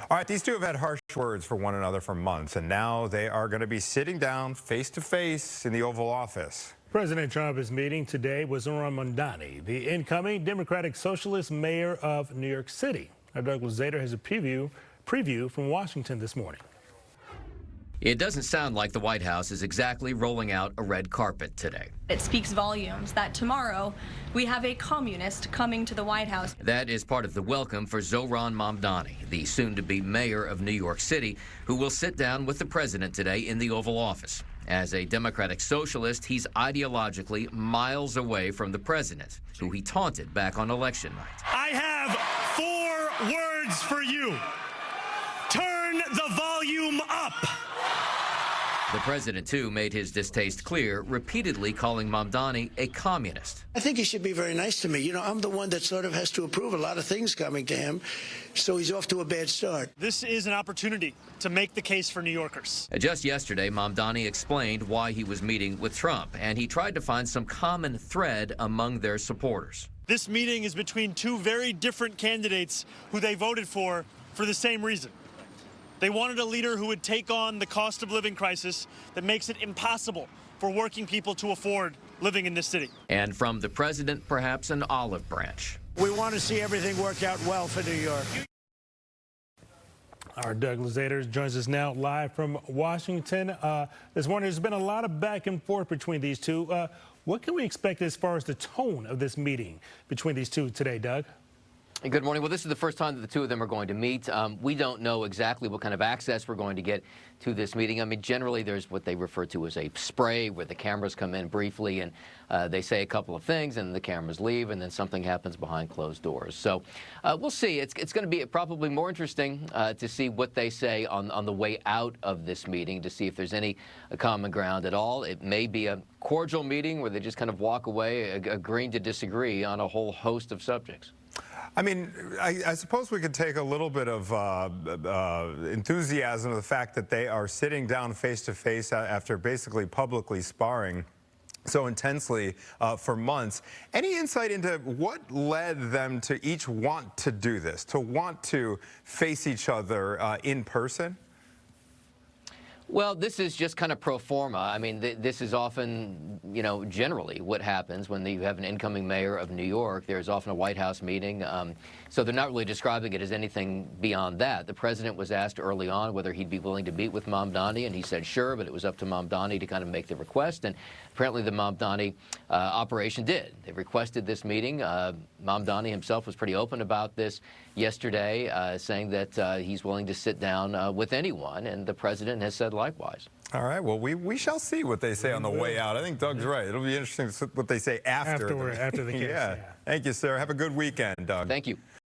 All right, these two have had harsh words for one another for months, and now they are going to be sitting down face to face in the Oval Office. President Trump is meeting today with Zohran Mamdani, the incoming Democratic Socialist mayor of New York City. Our Douglas Zader has a preview from Washington this morning. It doesn't sound like the White House is exactly rolling out a red carpet today. It speaks volumes that tomorrow we have a communist coming to the White House. That is part of the welcome for Zohran Mamdani, the soon-to-be mayor of New York City, who will sit down with the president today in the Oval Office. As a Democratic socialist, he's ideologically miles away from the president, who he taunted back on election night. I have 4 words for you. Turn the volume up. The president, too, made his distaste clear, repeatedly calling Mamdani a communist. I think he should be very nice to me. You know, I'm the one that sort of has to approve a lot of things coming to him, so he's off to a bad start. This is an opportunity to make the case for New Yorkers. Just yesterday, Mamdani explained why he was meeting with Trump, and he tried to find some common thread among their supporters. This meeting is between 2 very different candidates who they voted for the same reason. They wanted a leader who would take on the cost of living crisis that makes it impossible for working people to afford living in this city. And from the president, perhaps an olive branch. We want to see everything work out well for New York. Our Douglas Zader joins us now live from Washington. This morning, there's been a lot of back and forth between these two. What can we expect as far as the tone of this meeting between these two today, Doug? Good morning. Well, this is the first time that the two of them are going to meet. We don't know exactly what kind of access we're going to get to this meeting. I mean, generally, there's what they refer to as a spray, where the cameras come in briefly and they say a couple of things, and the cameras leave, and then something happens behind closed doors. So we'll see. It's going to be probably more interesting to see what they say on the way out of this meeting, to see if there's any common ground at all. It may be a cordial meeting where they just kind of walk away agreeing to disagree on a whole host of subjects. I mean, I suppose we could take a little bit of enthusiasm of the fact that they are sitting down face to face after basically publicly sparring so intensely for months. Any insight into what led them to each want to do this, to want to face each other in person? Well, this is just kind of pro forma. I mean, this is often, generally what happens when you have an incoming mayor of New York. There's often a White House meeting. So they're not really describing it as anything beyond that. The president was asked early on whether he'd be willing to meet with Mamdani, and he said sure, but it was up to Mamdani to kind of make the request. And apparently the Mamdani operation did. They requested this meeting. Mamdani himself was pretty open about this yesterday, saying that he's willing to sit down with anyone, and the president has said likewise. All right, well, we shall see what they say on the way out. I think Doug's right. It'll be interesting to see what they say after. After the case. Yeah. Thank you, sir. Have a good weekend, Doug. Thank you.